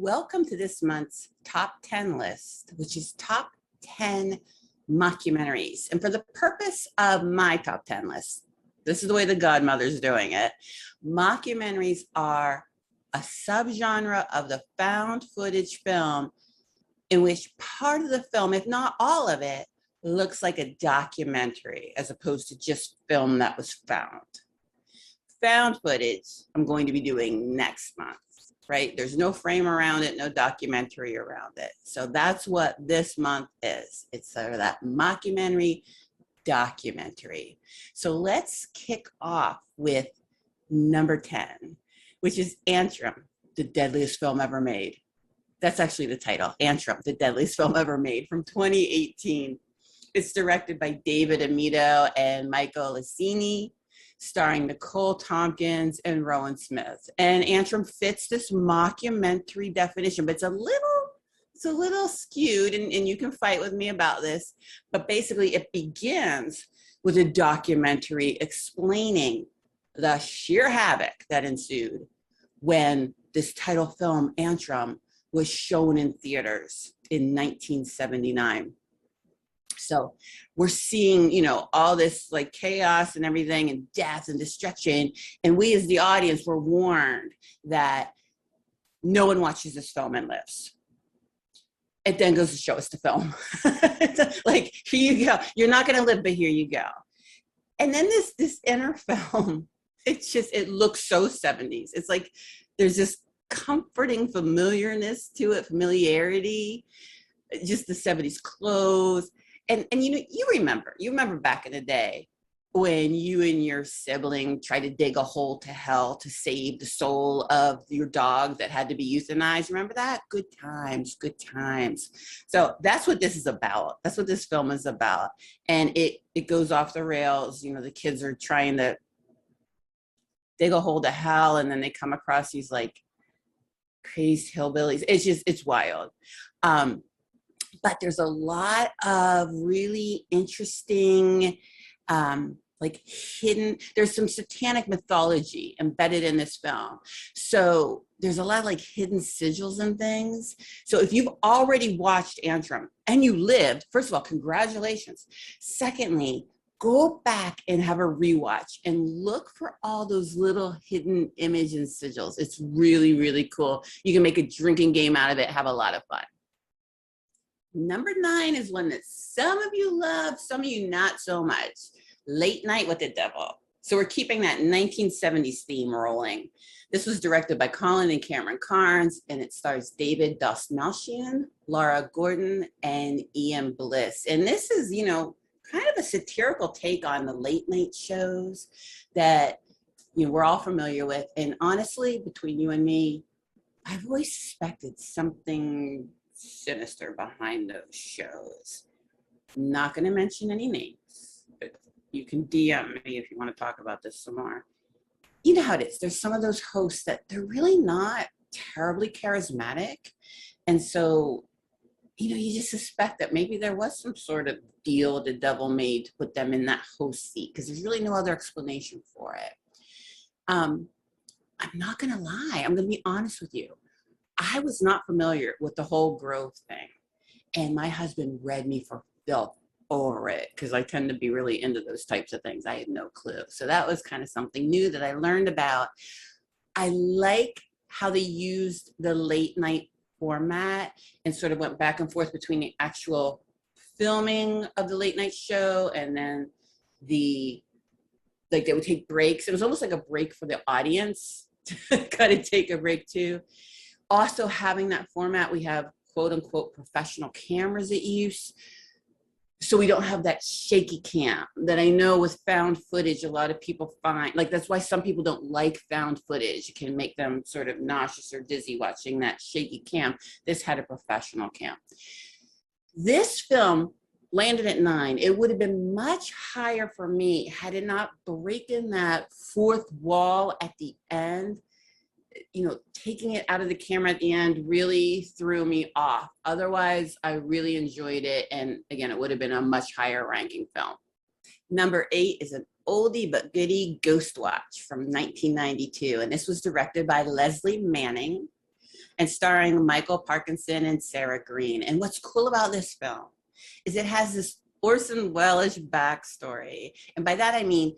Welcome to this month's top 10 list, which is top 10 mockumentaries. And for the purpose of my top 10 list, this is the way the Godmother's doing it. Mockumentaries are a subgenre of the found footage film in which part of the film, if not all of it, looks like a documentary as opposed to just film that was found. Found footage, I'm going to be doing next month, right? There's no frame around it, no documentary around it. So that's what this month is. It's sort of that mockumentary documentary. So let's kick off with number 10, which is Antrim, the deadliest film ever made. That's actually the title, Antrim, the deadliest film ever made, from 2018. It's directed by David Amito and Michael Lassini, starring Nicole Tompkins and Rowan Smith. And Antrim fits this mockumentary definition, but it's a little skewed, and you can fight with me about this, but basically it begins with a documentary explaining the sheer havoc that ensued when this title film, Antrim, was shown in theaters in 1979. So we're seeing, all this like chaos and everything and death and destruction. And we as the audience were warned that no one watches this film and lives. It then goes to show us the film. Like, here you go. You're not going to live, but here you go. And then this inner film, it looks so 70s. It's like there's this comforting familiarness to it, familiarity, just the 70s clothes. And you remember back in the day when you and your sibling tried to dig a hole to hell to save the soul of your dog that had to be euthanized. Remember that? Good times, good times. So that's what this is about. That's what this film is about. And it goes off the rails. The kids are trying to dig a hole to hell, and then they come across these like crazy hillbillies. It's wild. But there's a lot of really interesting, there's some satanic mythology embedded in this film. So there's a lot of like hidden sigils and things. So if you've already watched Antrim and you lived, first of all, congratulations. Secondly, go back and have a rewatch and look for all those little hidden image and sigils. It's really, really cool. You can make a drinking game out of it, have a lot of fun. Number 9 is one that some of you love, some of you not so much. Late Night with the Devil. So we're keeping that 1970s theme rolling. This was directed by Colin and Cameron Carnes, and it stars David Dastmalchian, Laura Gordon, and Ian Bliss. And this is, kind of a satirical take on the late night shows that, we're all familiar with. And honestly, between you and me, I've always suspected something sinister behind those shows. I'm not going to mention any names, but you can DM me if you want to talk about this some more. You know how it is. There's some of those hosts that they're really not terribly charismatic. And so, you just suspect that maybe there was some sort of deal the devil made to put them in that host seat, because there's really no other explanation for it. I'm not going to lie. I'm going to be honest with you. I was not familiar with the whole Grove thing. And my husband read me for filth over it because I tend to be really into those types of things. I had no clue. So that was kind of something new that I learned about. I like how they used the late night format and sort of went back and forth between the actual filming of the late night show and then they would take breaks. It was almost like a break for the audience to kind of take a break too. Also having that format, we have quote unquote professional cameras at use. So we don't have that shaky cam that I know with found footage, a lot of people find, like that's why some people don't like found footage. It can make them sort of nauseous or dizzy watching that shaky cam. This had a professional cam. This film landed at 9. It would have been much higher for me had it not broken that fourth wall at the end. Taking it out of the camera at the end really threw me off. Otherwise, I really enjoyed it. And again, it would have been a much higher ranking film. Number 8 is an oldie but goodie, Ghost Watch from 1992. And this was directed by Leslie Manning. and starring Michael Parkinson and Sarah Green. And what's cool about this film is it has this Orson Welles backstory. And by that, I mean,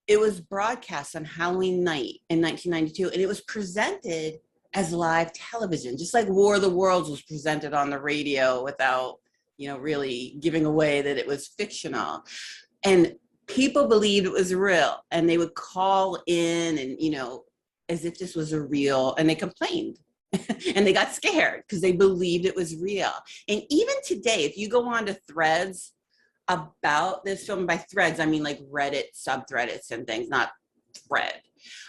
it was broadcast on Halloween night in 1992, and it was presented as live television, just like War of the Worlds was presented on the radio without, really giving away that it was fictional. And people believed it was real, and they would call in and, as if this was a real, and they complained. And they got scared because they believed it was real. And even today, if you go on to threads about this film, by threads, I mean like Reddit subreddits and things, not thread.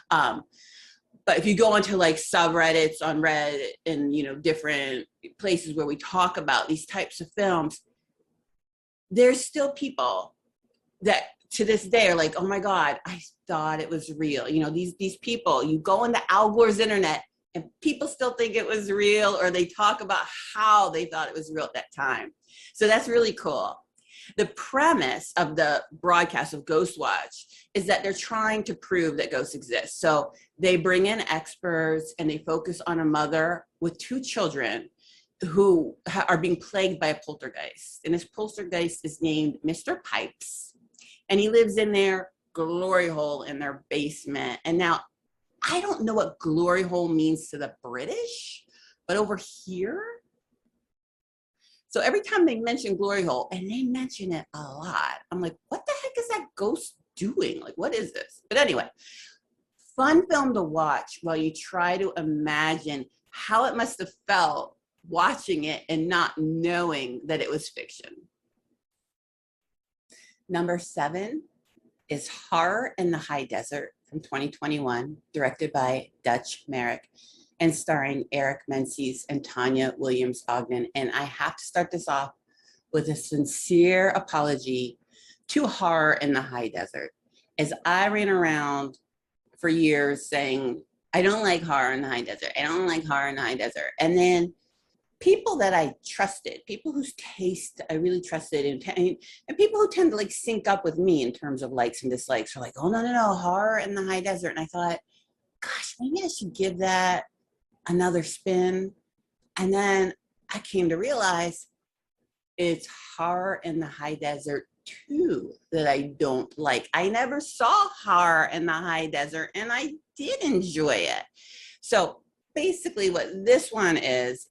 But if you go onto like subreddits on Reddit and, different places where we talk about these types of films, there's still people that to this day are like, oh my God, I thought it was real. These people, you go into Al Gore's internet and people still think it was real, or they talk about how they thought it was real at that time. So that's really cool. The premise of the broadcast of Ghost Watch is that they're trying to prove that ghosts exist. So they bring in experts and they focus on a mother with 2 children who are being plagued by a poltergeist. And this poltergeist is named Mr. Pipes. And he lives in their glory hole in their basement. And now, I don't know what glory hole means to the British, but over here, so every time they mention glory hole, and they mention it a lot, I'm like, what the heck is that ghost doing? Like, what is this? But anyway, fun film to watch while you try to imagine how it must have felt watching it and not knowing that it was fiction. Number 7 is Horror in the High Desert from 2021, directed by Dutch Merrick and starring Eric Menzies and Tanya Williams-Ogden. And I have to start this off with a sincere apology to Horror in the High Desert, as I ran around for years saying, I don't like Horror in the High Desert. I don't like Horror in the High Desert. And then people that I trusted, people whose taste I really trusted, and people who tend to like sync up with me in terms of likes and dislikes are like, oh, no, Horror in the High Desert. And I thought, gosh, maybe I should give that another spin. And then I came to realize it's Horror in the High Desert 2 that I don't like. I never saw Horror in the High Desert, and I did enjoy it. So basically what this one is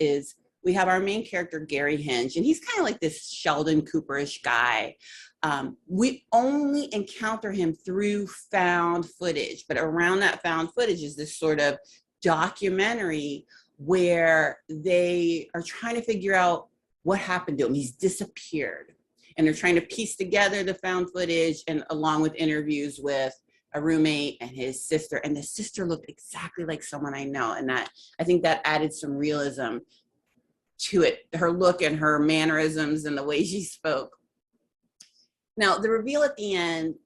we have our main character, Gary Hinge, and he's kind of like this Sheldon Cooperish guy. We only encounter him through found footage, but around that found footage is this sort of documentary where they are trying to figure out what happened to him. He's disappeared, and they're trying to piece together the found footage, and along with interviews with a roommate and his sister. And the sister looked exactly like someone I know, and that I think that added some realism to it, her look and her mannerisms and the way she spoke. Now, the reveal at the end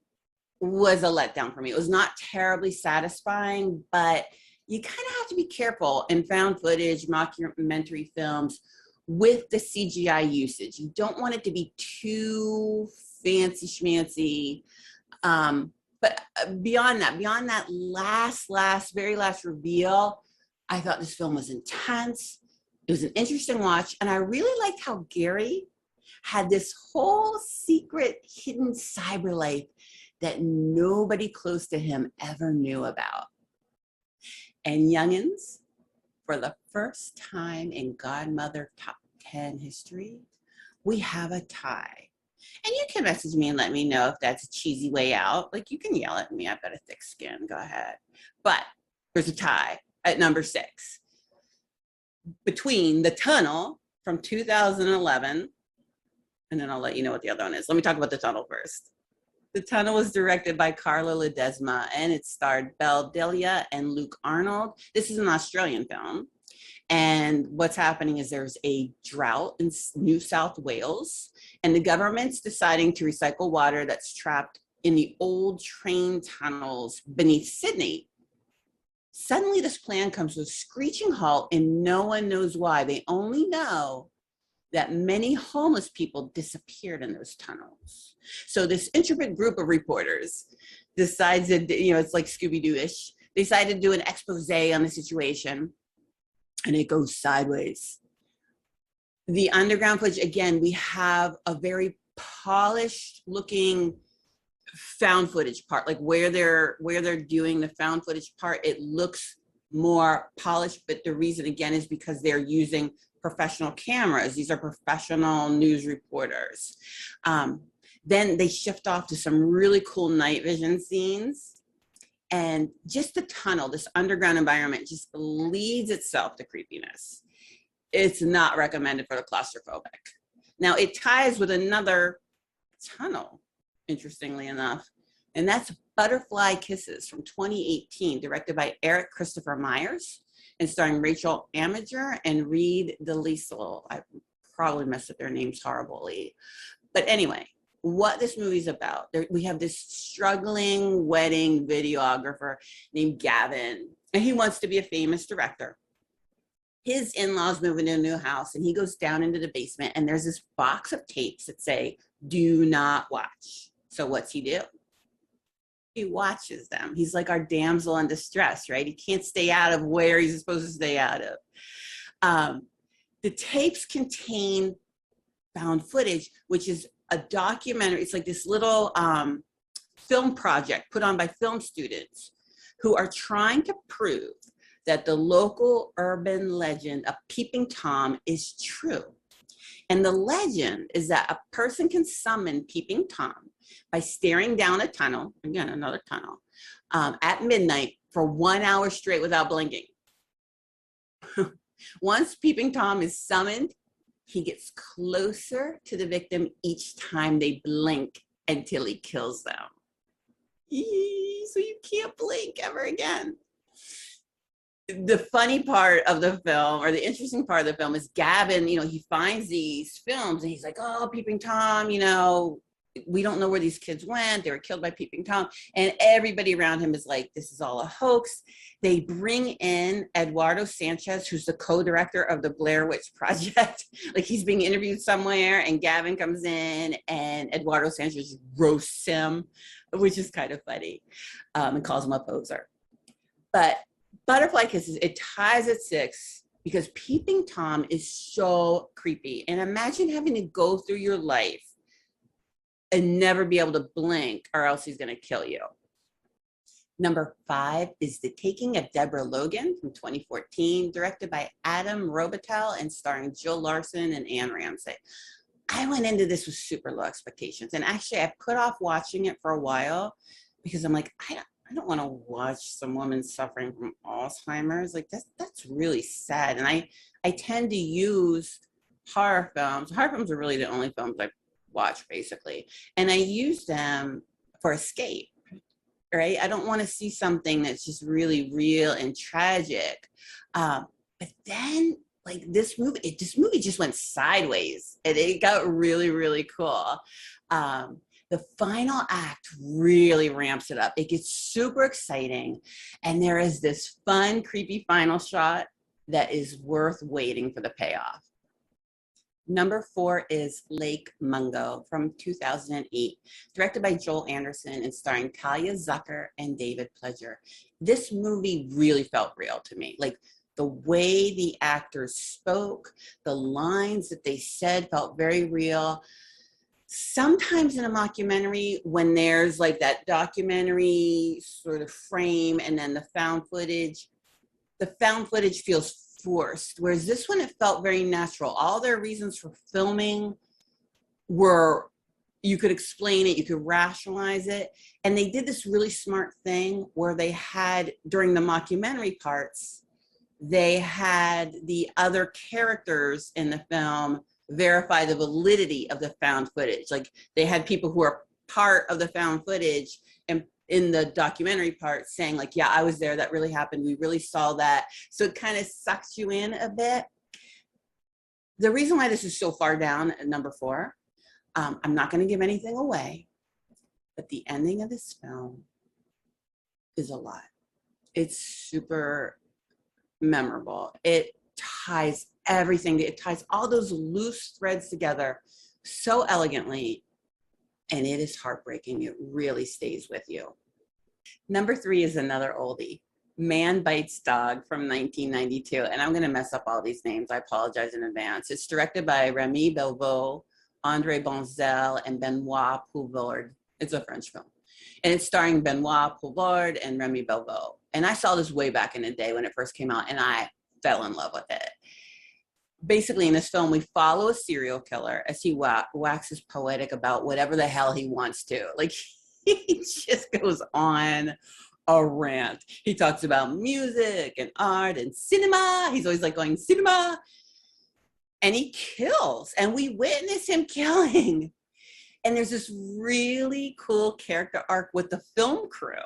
was a letdown for me. It was not terribly satisfying, but you kind of have to be careful in found footage, mockumentary films with the CGI usage. You don't want it to be too fancy schmancy. But beyond that very last reveal, I thought this film was intense. It was an interesting watch, and I really liked how Gary had this whole secret hidden cyber life that nobody close to him ever knew about. And youngins, for the first time in Godmother Top 10 history, we have a tie. And you can message me and let me know if that's a cheesy way out. Like, you can yell at me, I've got a thick skin, go ahead. But there's a tie at number 6 between The Tunnel from 2011, and then I'll let you know what the other one is. Let me talk about The Tunnel first. The Tunnel was directed by Carla Ledesma, and it starred Belle Delia and Luke Arnold. This is an Australian film. And what's happening is there's a drought in New South Wales, and the government's deciding to recycle water that's trapped in the old train tunnels beneath Sydney. Suddenly, this plan comes to a screeching halt, and no one knows why. They only know that many homeless people disappeared in those tunnels. So this intrepid group of reporters decides that, it's like Scooby-Doo-ish, decided to do an expose on the situation. and it goes sideways. The underground footage, again, we have a very polished looking found footage part, like where they're doing the found footage part, it looks more polished, but the reason again is because they're using professional cameras. These are professional news reporters. Then they shift off to some really cool night vision scenes, and just the tunnel, this underground environment just leads itself to creepiness. It's not recommended for the claustrophobic. Now it ties with another tunnel, interestingly enough, and that's Butterfly Kisses from 2018, directed by Eric Christopher Myers and starring Rachel Amager and Reed DeLisle. I probably messed up their names horribly. But anyway, what this movie's about, we have this struggling wedding videographer named Gavin, and he wants to be a famous director. His in-laws move into a new house, and he goes down into the basement, and there's this box of tapes that say, "Do not watch." So what's he do? He watches them. He's like our damsel in distress, right? He can't stay out of where he's supposed to stay out of. The tapes contain found footage, which is a documentary. It's like this little film project put on by film students who are trying to prove that the local urban legend of Peeping Tom is true. And the legend is that a person can summon Peeping Tom by staring down a tunnel, again, another tunnel, at midnight for 1 hour straight without blinking. Once Peeping Tom is summoned, he gets closer to the victim each time they blink until he kills them. So you can't blink ever again. The funny part of the film, or the interesting part of the film, is Gavin, he finds these films and he's like, "Oh, Peeping Tom, we don't know where these kids went. They were killed by Peeping Tom." And everybody around him is like, "This is all a hoax." They bring in Eduardo Sanchez, who's the co-director of the Blair Witch Project. Like, he's being interviewed somewhere and Gavin comes in and Eduardo Sanchez roasts him, which is kind of funny, and calls him a poser. But Butterfly Kisses, it ties at 6 because Peeping Tom is so creepy. And imagine having to go through your life and never be able to blink, or else he's going to kill you. Number 5 is The Taking of Deborah Logan from 2014, directed by Adam Robitel and starring Jill Larson and Anne Ramsey. I went into this with super low expectations. And actually, I put off watching it for a while because I'm like, I don't want to watch some woman suffering from Alzheimer's. Like, that's really sad. And I tend to use horror films. Horror films are really the only films I watch, basically. And I use them for escape, right? I don't want to see something that's just really real and tragic. But then, like, this movie just went sideways. And it got really, really cool. The final act really ramps it up. It gets super exciting. And there is this fun, creepy final shot that is worth waiting for the payoff. Number 4 is Lake Mungo from 2008, directed by Joel Anderson and starring Talia Zucker and David Pledger. This movie really felt real to me. Like, the way the actors spoke, the lines that they said felt very real. Sometimes in a mockumentary, when there's like that documentary sort of frame and then the found footage feels forced. Whereas this one, it felt very natural. All their reasons for filming were, you could explain it, you could rationalize it. And they did this really smart thing where they had, during the mockumentary parts, they had the other characters in the film verify the validity of the found footage. Like, they had people who are part of the found footage and in the documentary part saying, like, "Yeah, I was there, that really happened, we really saw that." So it kind of sucks you in a bit. The reason why this is so far down at number 4, I'm not going to give anything away, but the ending of this film is a lot. It's super memorable. It ties everything. It ties all those loose threads together so elegantly, and it is heartbreaking. It really stays with you. Number 3 is another oldie, Man Bites Dog from 1992. And I'm going to mess up all these names. I apologize in advance. It's directed by Remy Belvaux, Andre Bonzel, and Benoit Poulvord. It's a French film. And it's starring Benoit Poulvord and Remy Belvaux. And I saw this way back in the day when it first came out, and I fell in love with it. Basically, in this film, we follow a serial killer as he waxes poetic about whatever the hell he wants to. Like, he just goes on a rant. He talks about music and art and cinema. He's always like going, cinema. And he kills, and we witness him killing. And there's this really cool character arc with the film crew.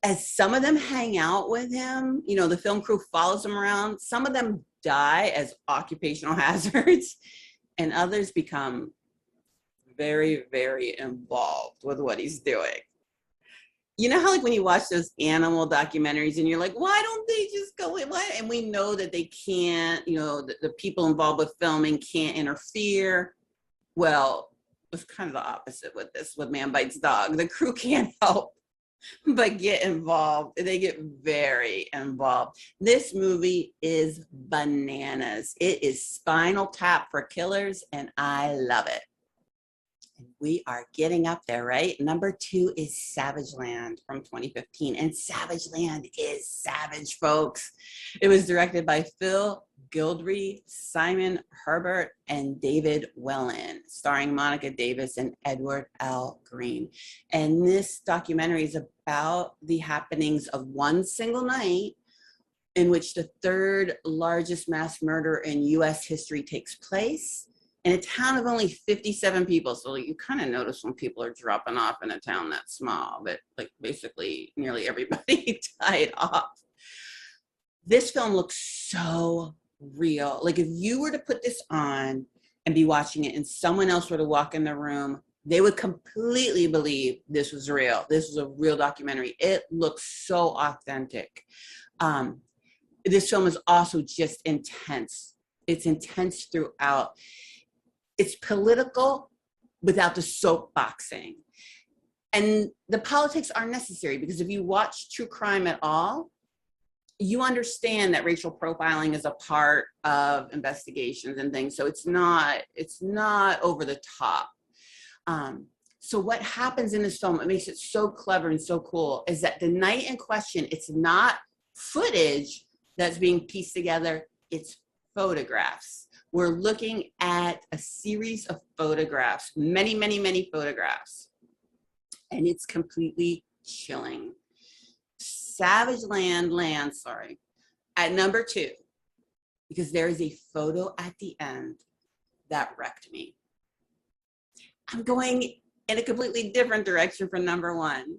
As some of them hang out with him, you know, the film crew follows him around. Some of them die as occupational hazards, and others become very, very involved with what he's doing. You know how, like, when you watch those animal documentaries and you're like, why don't they just go in? Why? And we know that they can't, you know, the people involved with filming can't interfere. Well, it's kind of the opposite with this, with Man Bites Dog. The crew can't help but get involved. They get very involved. This movie is bananas. It is Spinal Tap for killers, and I love it. We are getting up there, right? Number 2 is Savage Land from 2015. And Savage Land is savage, folks. It was directed by Phil Gildrey, Simon Herbert, and David Whelan, starring Monica Davis and Edward L. Green. And this documentary is about the happenings of one single night in which the 3rd largest mass murder in US history takes place, in a town of only 57 people. So you kind of notice when people are dropping off in a town that small, but like basically nearly everybody died off. This film looks so real. Like, if you were to put this on and be watching it and someone else were to walk in the room, they would completely believe this was real. This was a real documentary. It looks so authentic. This film is also just intense. It's intense throughout. It's political without the soapboxing. And the politics aren't necessary, because if you watch true crime at all, you understand that racial profiling is a part of investigations and things. So it's not over the top. So what happens in this film, it makes it so clever and so cool, is that the night in question, it's not footage that's being pieced together, it's photographs. We're looking at a series of photographs, many, many, many photographs, and it's completely chilling. Savage Land at number 2, because there is a photo at the end that wrecked me. I'm going in a completely different direction from number 1.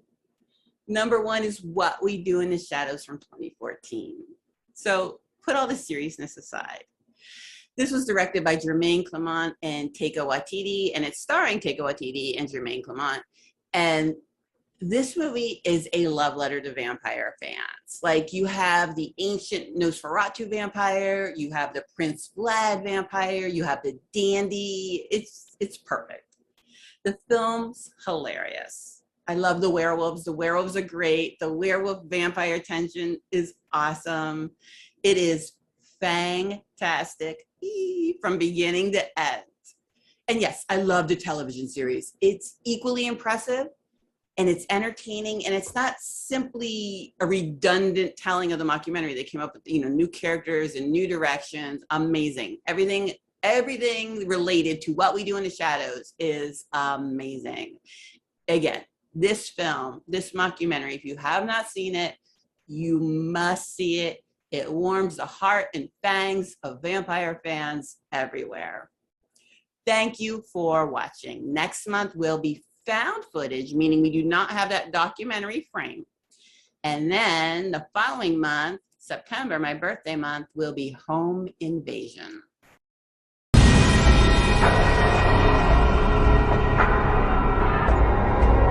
Number 1 is What We Do in the Shadows from 2014. So put all the seriousness aside. This was directed by Jermaine Clement and Taika Waititi, and it's starring Taika Waititi and Jermaine Clement. And this movie is a love letter to vampire fans. Like, you have the ancient Nosferatu vampire, you have the Prince Vlad vampire, you have the dandy. It's perfect. The film's hilarious. I love the werewolves. The werewolves are great. The werewolf vampire tension is awesome. It is fantastic from beginning to end. And yes, I love the television series. It's equally impressive, and it's entertaining, and it's not simply a redundant telling of the mockumentary. They came up with, you know, new characters and new directions. Amazing. Everything related to What We Do in the Shadows is amazing. Again, this film, this mockumentary, if you have not seen it, you must see it. It warms the heart and fangs of vampire fans everywhere. Thank you for watching. Next month will be found footage, meaning we do not have that documentary frame. And then the following month, September, my birthday month, will be Home Invasion.